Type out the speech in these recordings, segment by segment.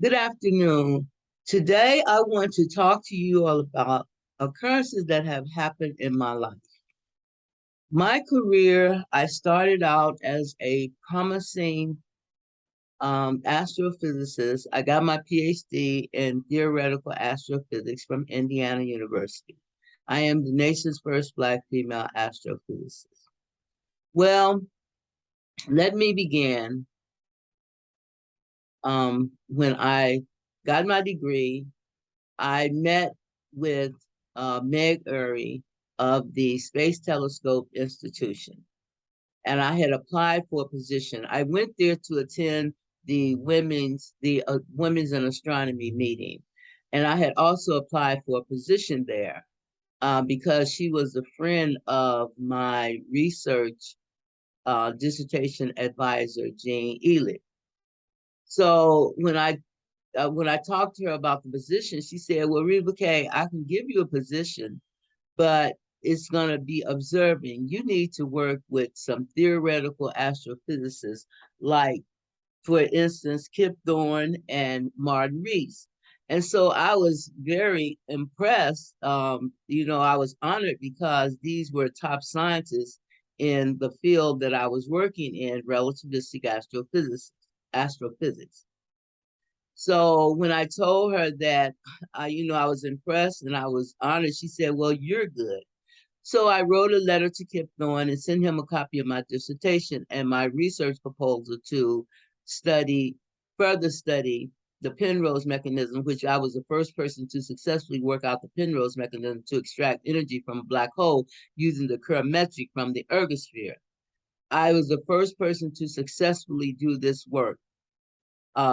Good afternoon. Today, I want to talk to you all about occurrences that have happened in my life. My career, I started out as a promising astrophysicist. I got my PhD in theoretical astrophysics from Indiana University. I am the nation's first Black female astrophysicist. Well, let me begin. When I got my degree, I met with Meg Urry of the Space Telescope Institution, and I had applied for a position. I went there to attend the women's in astronomy meeting, and I had also applied for a position there because she was a friend of my research dissertation advisor, Jean Ely. So when I talked to her about the position, she said, "Well, Reva K, I can give you a position, but it's going to be observing. You need to work with some theoretical astrophysicists, like, for instance, Kip Thorne and Martin Rees." And so I was very impressed. I was honored because these were top scientists in the field that I was working in, relativistic astrophysics. So when I told her that, I was impressed and I was honored, she said, "Well, you're good." So I wrote a letter to Kip Thorne and sent him a copy of my dissertation and my research proposal to study, further study the Penrose mechanism, which I was the first person to successfully work out the Penrose mechanism to extract energy from a black hole using the Kerr metric from the ergosphere. I was the first person to successfully do this work.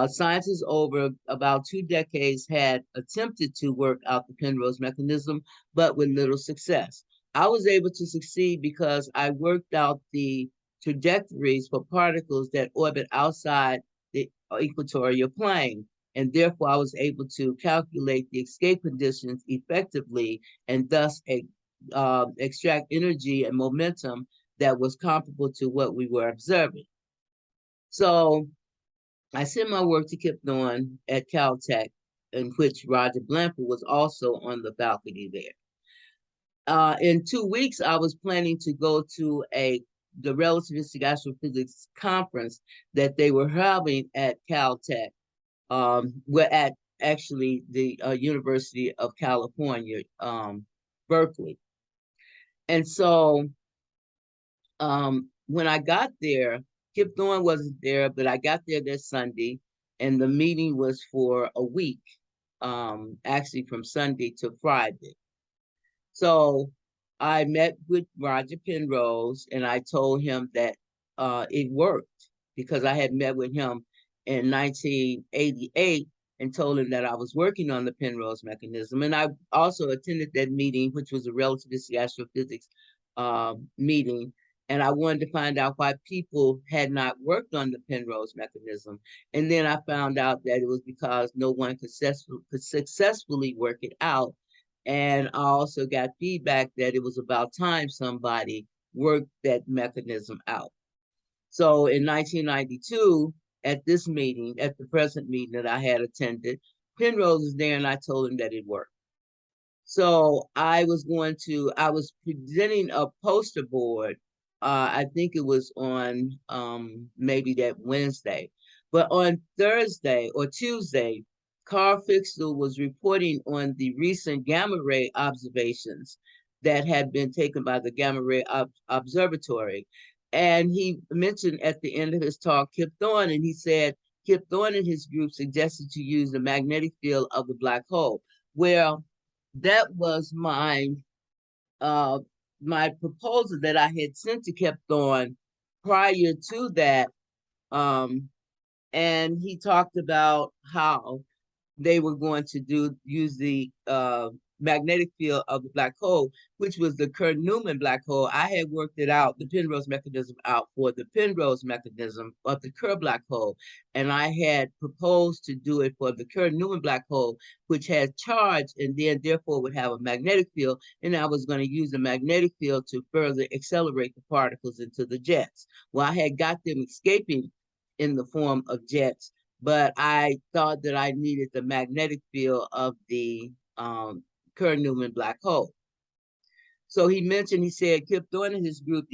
Scientists over about 2 decades had attempted to work out the Penrose mechanism, but with little success. I was able to succeed because I worked out the trajectories for particles that orbit outside the equatorial plane. And therefore, I was able to calculate the escape conditions effectively and thus extract energy and momentum that was comparable to what we were observing. So I sent my work to Kip Thorne at Caltech, in which Roger Blanford was also on the faculty there. In 2 weeks, I was planning to go to the relativistic astrophysics conference that they were having at Caltech. We're at actually the University of California, Berkeley. And so when I got there, Kip Thorne wasn't there, but I got there that Sunday, and the meeting was for a week, actually from Sunday to Friday. So I met with Roger Penrose, and I told him that it worked because I had met with him in 1988 and told him that I was working on the Penrose mechanism. And I also attended that meeting, which was a relativistic astrophysics meeting, and I wanted to find out why people had not worked on the Penrose mechanism. And then I found out that it was because no one could successfully work it out. And I also got feedback that it was about time somebody worked that mechanism out. So in 1992, at this meeting, at the present meeting that I had attended, Penrose was there and I told him that it worked. So I was presenting a poster board. I think it was on maybe that Wednesday. But on Thursday or Tuesday, Carl Fixel was reporting on the recent gamma ray observations that had been taken by the Gamma Ray Observatory. And he mentioned at the end of his talk Kip Thorne, and he said Kip Thorne and his group suggested to use the magnetic field of the black hole. Well, that was uh my proposal that I had sent to Kip Thorne prior to that. Um, and he talked about how they were going to use the magnetic field of the black hole, which was the Kerr-Newman black hole. I had worked it out, the Penrose mechanism out for the Penrose mechanism of the Kerr black hole. And I had proposed to do it for the Kerr-Newman black hole, which had charge and then therefore would have a magnetic field. And I was going to use the magnetic field to further accelerate the particles into the jets. Well, I had got them escaping in the form of jets, but I thought that I needed the magnetic field of the Kerr-Newman black hole. So he mentioned, he said Kip Thorne and his group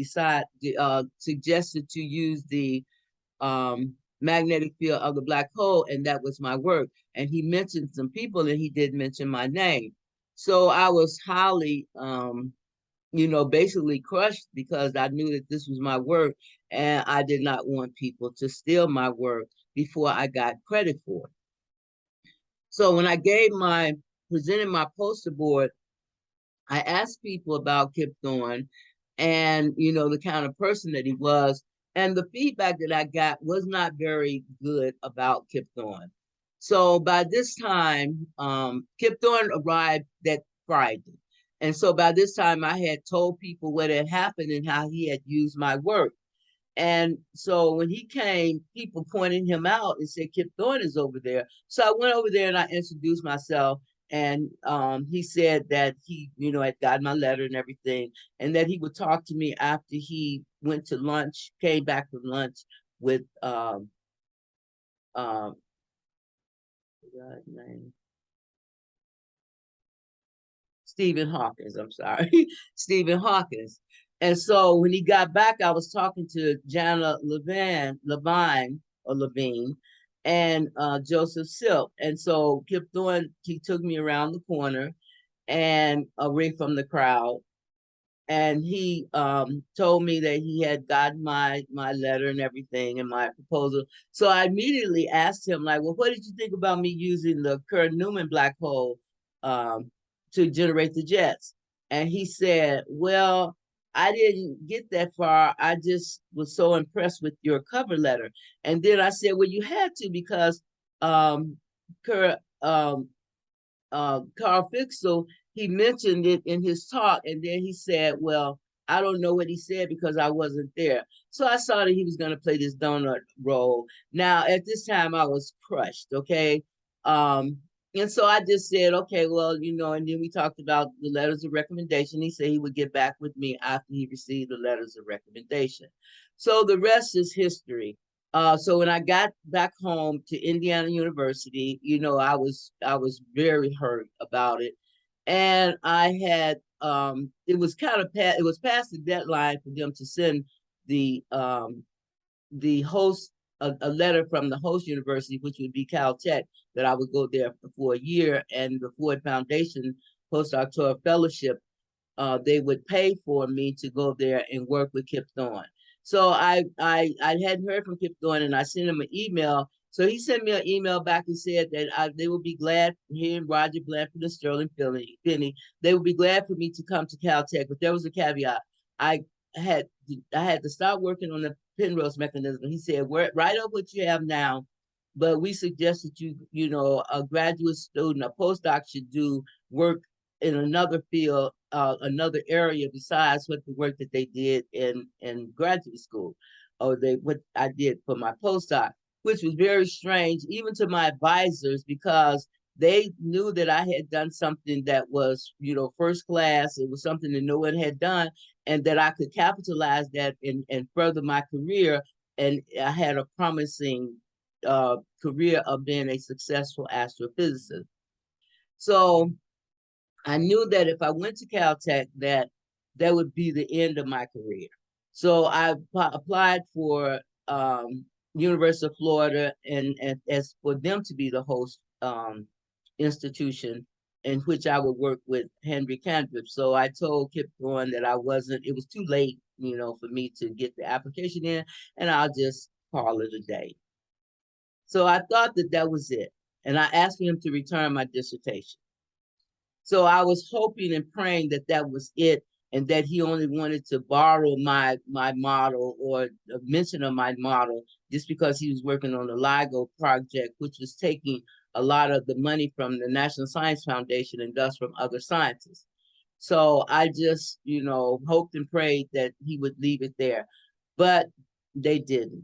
suggested to use the magnetic field of the black hole, and that was my work. And he mentioned some people, and he did mention my name. So I was highly, basically crushed, because I knew that this was my work, and I did not want people to steal my work before I got credit for it. So when I presented my poster board, I asked people about Kip Thorne and, the kind of person that he was. And the feedback that I got was not very good about Kip Thorne. So by this time, Kip Thorne arrived that Friday. And so by this time, I had told people what had happened and how he had used my work. And so when he came, people pointed him out and said, Kip Thorne is over there. So I went over there and I introduced myself. And he said that he, had gotten my letter and everything, and that he would talk to me after he went to lunch, came back from lunch with name? Stephen Hawkins, I'm sorry, Stephen Hawkins. And so when he got back, I was talking to Jana Levine, and Joseph Silk. And so Kip Thorne, he took me around the corner and away from the crowd. And he told me that he had gotten my letter and everything and my proposal. So I immediately asked him, like, well, what did you think about me using the Kerr-Newman black hole to generate the jets? And he said, well, I didn't get that far. I just was so impressed with your cover letter. And then I said, well, you had to, because Kerr, Carl Fixel, he mentioned it in his talk, and then he said, well, I don't know what he said because I wasn't there. So I saw that he was going to play this donut role. Now, at this time, I was crushed, okay? And so I just said, okay, well, and then we talked about the letters of recommendation. He said he would get back with me after he received the letters of recommendation. So the rest is history. So when I got back home to Indiana University, I was very hurt about it, and I had it was past the deadline for them to send the host a letter from the host university, which would be Caltech, that I would go there for a year, and the Ford Foundation postdoctoral fellowship, they would pay for me to go there and work with Kip Thorne. So I hadn't heard from Kip Thorne, and I sent him an email. So he sent me an email back and said that they would be glad, he and Roger Blanford and Sterling Finney, they would be glad for me to come to Caltech, but there was a caveat. I had to stop working on the Penrose mechanism. He said, write up what you have now, but we suggest that a graduate student, a postdoc, should do work in another field, another area besides what the work that they did in graduate school, or what I did for my postdoc, which was very strange, even to my advisors, because they knew that I had done something that was, first class. It was something that no one had done, and that I could capitalize that and further my career. And I had a promising career of being a successful astrophysicist. So I knew that if I went to Caltech, that would be the end of my career. So I applied for University of Florida, and as for them to be the host institution, in which I would work with Henry Candriff. So I told Kip Thorne that it was too late, for me to get the application in, and I'll just call it a day. So I thought that was it. And I asked him to return my dissertation. So I was hoping and praying that was it, and that he only wanted to borrow my model, or a mention of my model, just because he was working on the LIGO project, which was taking a lot of the money from the National Science Foundation and thus from other scientists. So I just, hoped and prayed that he would leave it there, but they didn't.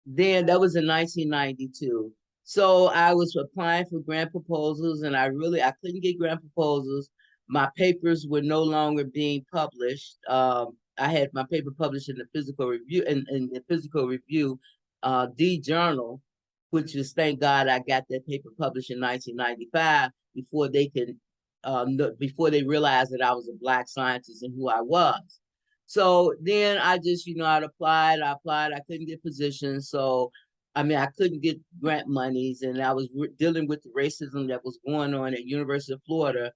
Then that was in 1992. So I was applying for grant proposals, and I couldn't get grant proposals. My papers were no longer being published. I had my paper published in the Physical Review, in the Physical Review, the journal, which is, thank God I got that paper published in 1995 before they could, before they realized that I was a Black scientist and who I was. So then I just, I applied, I couldn't get positions. So, I mean, I couldn't get grant monies, and I was dealing with the racism that was going on at University of Florida,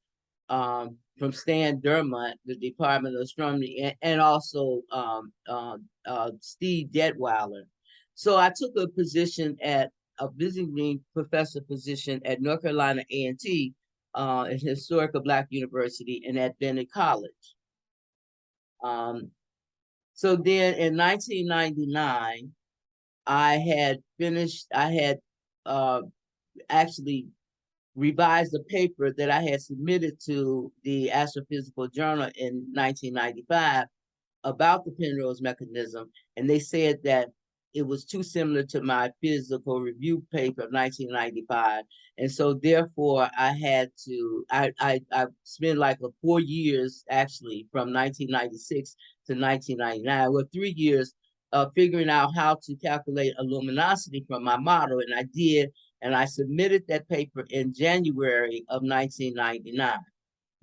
from Stan Dermott, the Department of Astronomy, and also Steve Detweiler. So I took a position at a visiting professor position at North Carolina A&T, a historical Black university, and at Bennett College. So then in 1999, I had actually revised a paper that I had submitted to the Astrophysical Journal in 1995 about the Penrose mechanism, and they said that it was too similar to my physical review paper of 1995, and so therefore I had to. I spent like 4 years actually from 1996 to 1999, well 3 years, figuring out how to calculate a luminosity from my model, and I did, and I submitted that paper in January of 1999.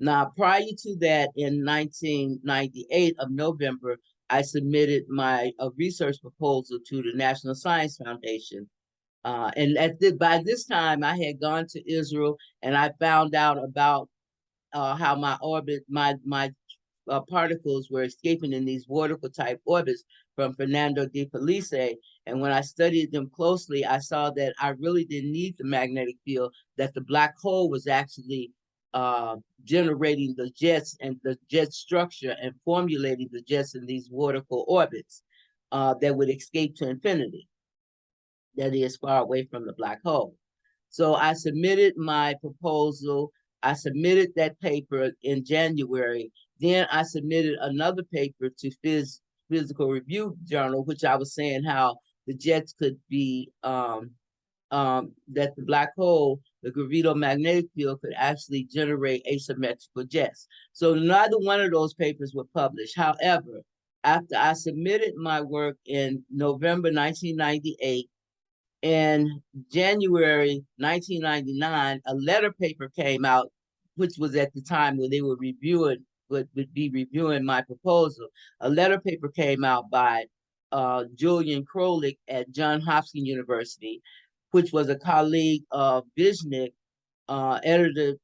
Now, prior to that, in 1998 of November, I submitted my research proposal to the National Science Foundation. And by this time, I had gone to Israel, and I found out about how my particles were escaping in these vortical type orbits from Fernando de Felice. And when I studied them closely, I saw that I really didn't need the magnetic field, that the black hole was actually generating the jets and the jet structure and formulating the jets in these vortical orbits that would escape to infinity, that is far away from the black hole. So I submitted my proposal. I submitted that paper in January. Then I submitted another paper to Physical Review Journal, which I was saying how the jets could be, that the black hole, the gravitomagnetic field, could actually generate asymmetrical jets. So neither one of those papers were published. However, after I submitted my work in November 1998, in January 1999, a letter paper came out, which was at the time when they were would be reviewing my proposal. A letter paper came out by Julian Krolik at Johns Hopkins University, which was a colleague of Viznik, editor,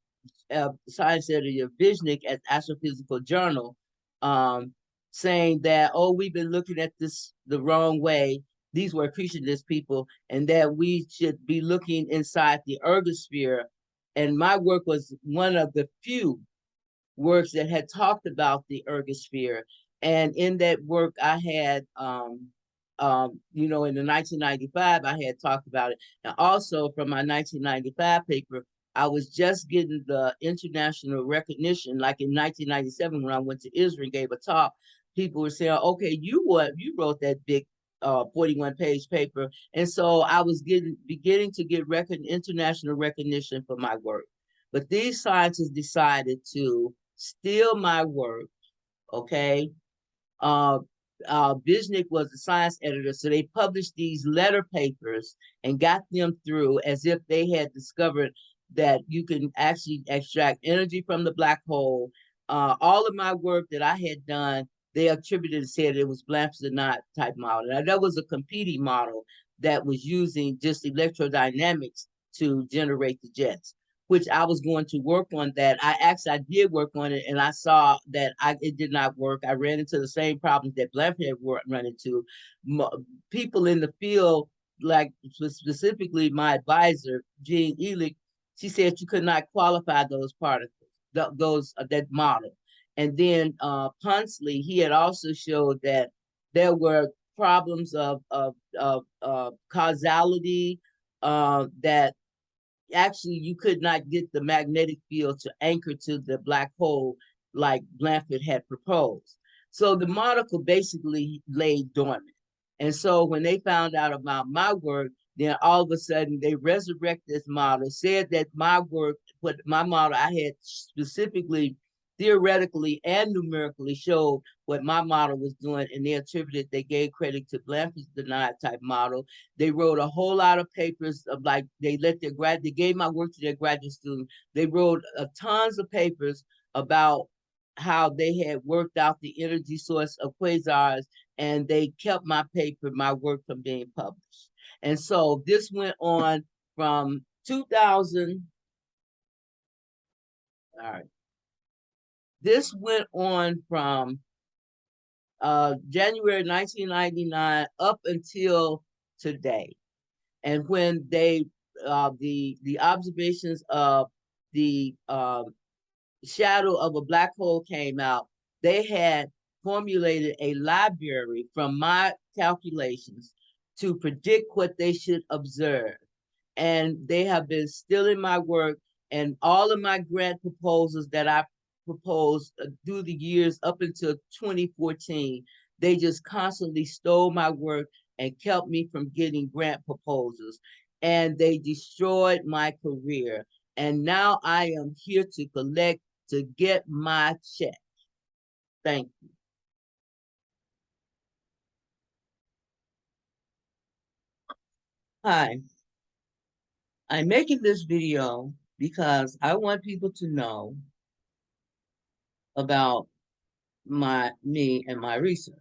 science editor of Viznik at Astrophysical Journal, um, saying that, oh, we've been looking at this the wrong way. These were accretionist people, and that we should be looking inside the ergosphere. And my work was one of the few works that had talked about the ergosphere. And in that work, I had, in the 1995, I had talked about it. And also from my 1995 paper, I was just getting the international recognition. Like in 1997, when I went to Israel and gave a talk, people were saying, okay, you wrote that big 41-page paper. And so I was beginning to get international recognition for my work. But these scientists decided to steal my work, okay? Viznik was the science editor, so they published these letter papers and got them through as if they had discovered that you can actually extract energy from the black hole. All of my work that I had done, they attributed and said it was Blanford type model. Now, that was a competing model that was using just electrodynamics to generate the jets, which I was going to work on that. I did work on it, and I saw that it did not work. I ran into the same problems that Blanford had run into. People in the field, like specifically my advisor, Jean Elick, she said you could not qualify those particles, that model. And then Punsley, he had also showed that there were problems of causality, that actually you could not get the magnetic field to anchor to the black hole like Blanford had proposed. So the model basically lay dormant. And so when they found out about my work, then all of a sudden they resurrected this model, said that my work, my model, I had specifically theoretically and numerically showed what my model was doing, and they gave credit to Blanford's denied type model. They wrote a whole lot of papers of like they gave my work to their graduate students. They wrote tons of papers about how they had worked out the energy source of quasars, and they kept my work from being published. And so this went on from 2000. All right. This went on from January 1999 up until today. And when the observations of the shadow of a black hole came out, they had formulated a library from my calculations to predict what they should observe. And they have been stealing my work, and all of my grant proposals that I proposed through the years up until 2014, they just constantly stole my work and kept me from getting grant proposals. And they destroyed my career. And now I am here to get my check. Thank you. Hi, I'm making this video because I want people to know about me and my research.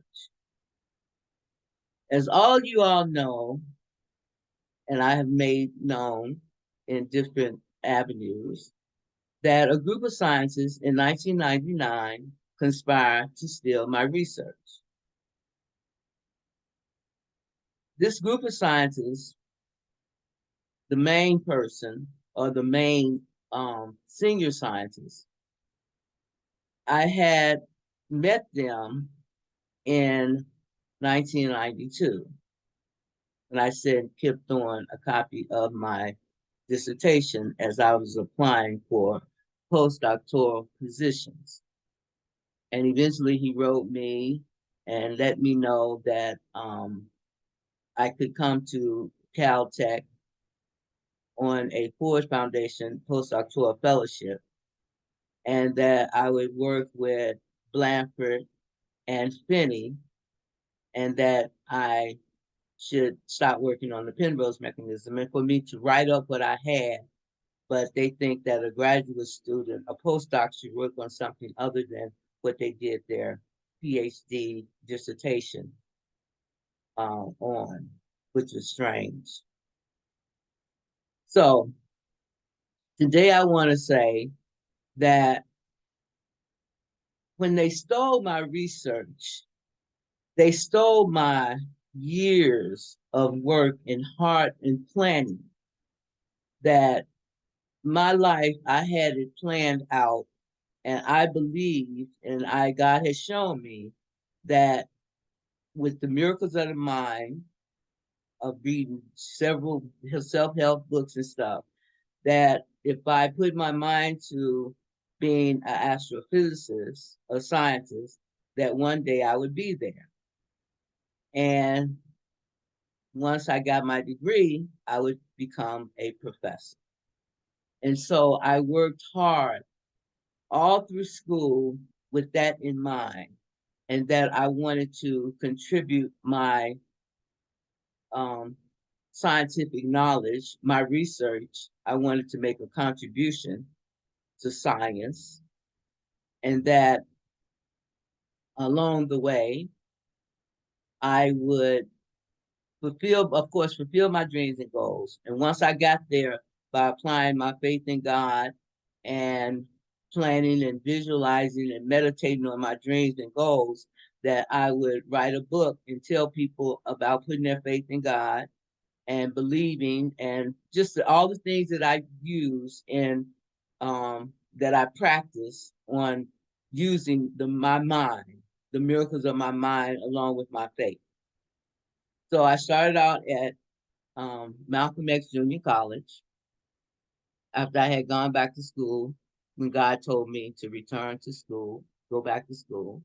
As all you all know, and I have made known in different avenues, that a group of scientists in 1999 conspired to steal my research. This group of scientists, the main person or the main senior scientist, I had met them in 1992. And I sent Kip Thorne a copy of my dissertation as I was applying for postdoctoral positions. And eventually he wrote me and let me know that I could come to Caltech on a Ford Foundation postdoctoral fellowship, and that I would work with Blanford and Finney, and that I should stop working on the Penrose mechanism, and for me to write up what I had. But they think that a graduate student, a postdoc, should work on something other than what they did their PhD dissertation on, which is strange. So today I want to say that when they stole my research, they stole my years of work and heart and planning. That my life, I had it planned out, and I believe, and God has shown me that with the miracles of the mind, of reading several self-help books and stuff, that if I put my mind to being an astrophysicist, a scientist, that one day I would be there. And once I got my degree, I would become a professor. And so I worked hard all through school with that in mind, and that I wanted to contribute my scientific knowledge, my research. I wanted to make a contribution to science, and that along the way, I would fulfill my dreams and goals. And once I got there, by applying my faith in God and planning and visualizing and meditating on my dreams and goals, that I would write a book and tell people about putting their faith in God and believing, and just all the things that I use and that I practice on using my mind, the miracles of my mind, along with my faith. So I started out at Malcolm X Junior College after I had gone back to school, when God told me to return to school, go back to school.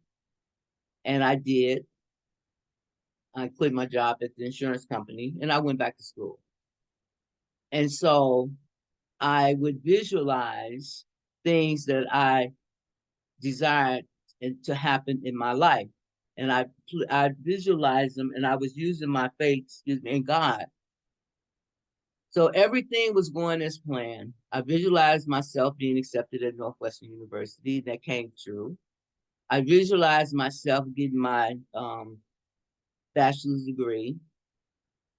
And I did. I quit my job at the insurance company and I went back to school. And so I would visualize things that I desired to happen in my life. And I visualized them, and I was using my faith, in God. So everything was going as planned. I visualized myself being accepted at Northwestern University. That came true. I visualized myself getting my bachelor's degree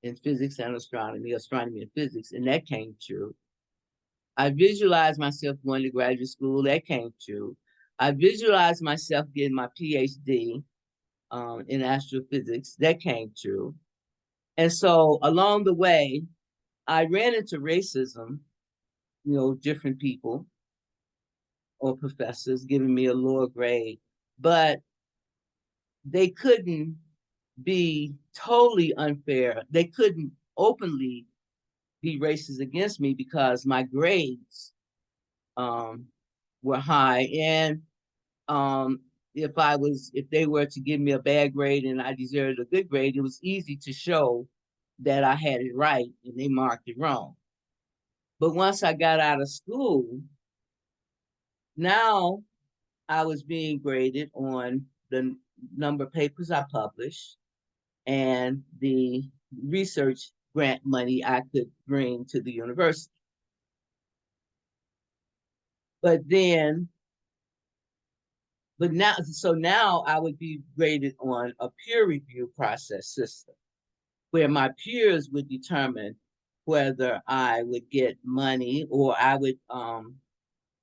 in physics and astronomy and physics, and that came true. I visualized myself going to graduate school. That came true. I visualized myself getting my PhD in astrophysics. That came true. And so along the way, I ran into racism, different people or professors giving me a lower grade, but they couldn't be totally unfair. They couldn't openly be racist against me because my grades um, were high. And if they were to give me a bad grade and I deserved a good grade, it was easy to show that I had it right and they marked it wrong. But once I got out of school, now I was being graded on the number of papers I published and the research grant money I could bring to the university. But then, now I would be graded on a peer review process system where my peers would determine whether I would get money or I would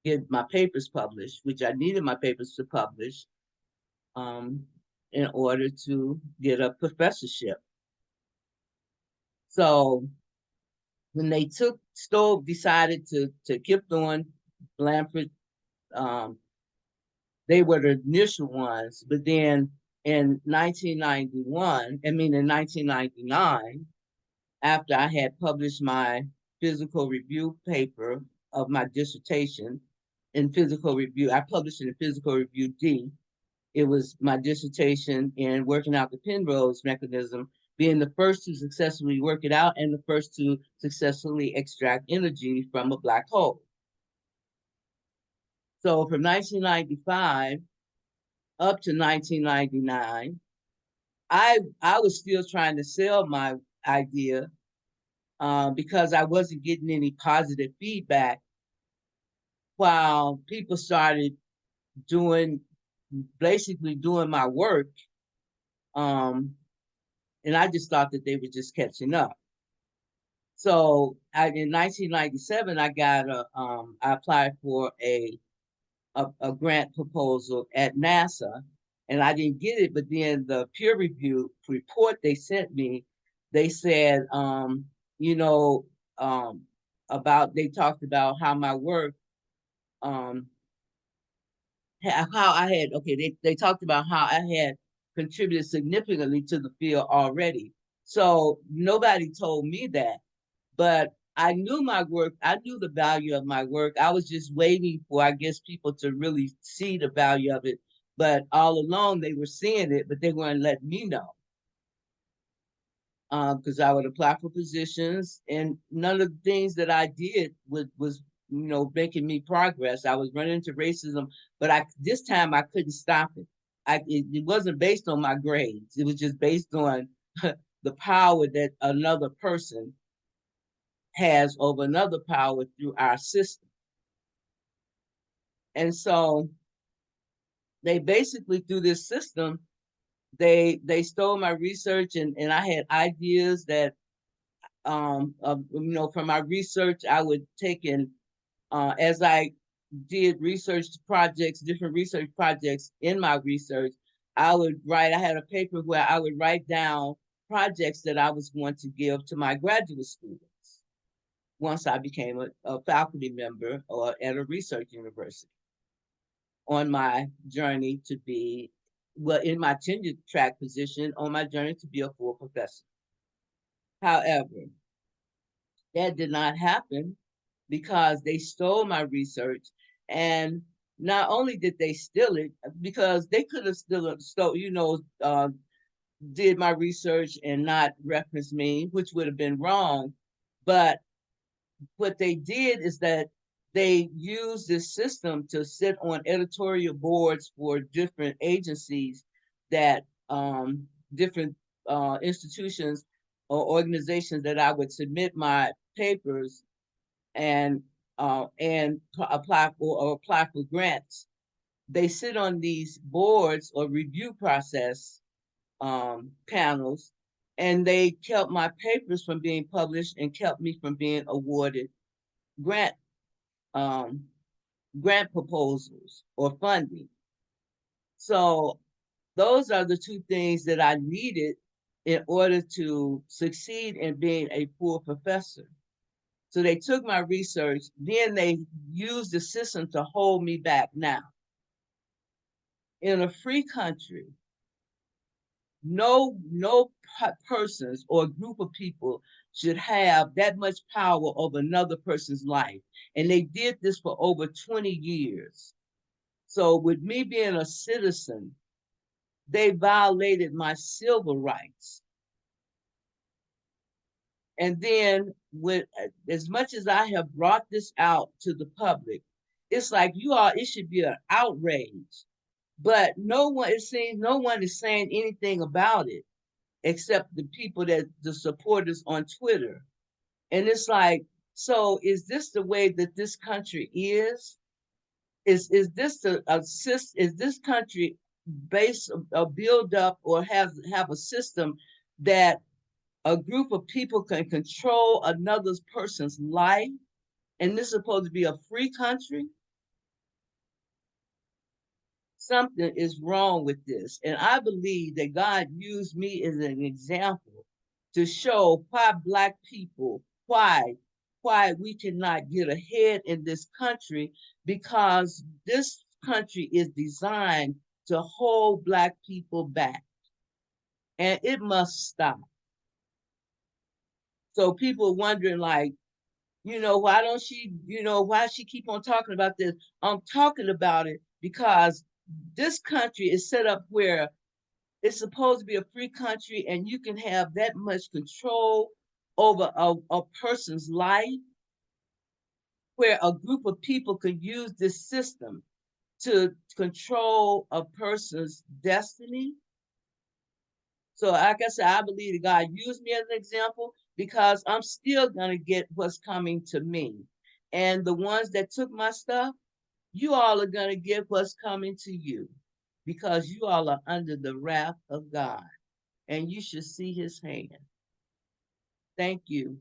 get my papers published, which I needed my papers to publish um, in order to get a professorship. So when they decided to keep doing Blanford, um, they were the initial ones. But then in 1999, after I had published my physical review paper of my dissertation in physical review, I published it in Physical Review D. It was my dissertation in working out the Penrose mechanism, being the first to successfully work it out and the first to successfully extract energy from a black hole. So from 1995 up to 1999, I was still trying to sell my idea because I wasn't getting any positive feedback while people started doing basically doing my work. And I just thought that they were just catching up. So in 1997, I applied for a grant proposal at NASA, and I didn't get it. But then the peer review report they sent me, they said, you know, um, they talked about how my work, um, how I had, okay, they talked about how I had contributed significantly to the field already. So nobody told me that, but I knew my work. I knew the value of my work. I was just waiting for, I guess, people to really see the value of it. But all along, they were seeing it, but they weren't letting me know. Because I would apply for positions, and none of the things that I did was making me progress. I was running into racism, but this time I couldn't stop it. It wasn't based on my grades. It was just based on the power that another person has over another power through our system. And so they basically, through this system, they stole my research, and I had ideas that from my research I would take in as I did different research projects in my research. I had a paper where I would write down projects that I was going to give to my graduate students once I became a faculty member or at a research university on my journey to be, well, in my tenure track position on my journey to be a full professor. However, that did not happen because they stole my research. And not only did they steal it, because they could have still did my research and not reference me, which would have been wrong. But what they did is that they use this system to sit on editorial boards for different agencies that different institutions or organizations that I would submit my papers and apply for or apply for grants. They sit on these boards or review process panels, and they kept my papers from being published and kept me from being awarded grant um, grant proposals or funding. So those are the two things that I needed in order to succeed in being a full professor. So they took my research, then they used the system to hold me back. Now, in a free country, no persons or group of people should have that much power over another person's life. And they did this for over 20 years. So with me being a citizen, they violated my civil rights. And then with as much as I have brought this out to the public, it's like it should be an outrage. But no one, it seems no one is saying anything about it except the people the supporters on Twitter. And it's like, so is this the way that this country is? Is this is this country based a build up or have a system that a group of people can control another person's life, and this is supposed to be a free country? Something is wrong with this. And I believe that God used me as an example to show why Black people, why we cannot get ahead in this country, because this country is designed to hold Black people back. And it must stop. So people wondering like, why don't she, why she keep on talking about this? I'm talking about it because this country is set up where it's supposed to be a free country and you can have that much control over a person's life, where a group of people could use this system to control a person's destiny. So like I said, I believe that God used me as an example because I'm still going to get what's coming to me. And the ones that took my stuff, you all are going to get what's coming to you, because you all are under the wrath of God and you should see his hand. Thank you.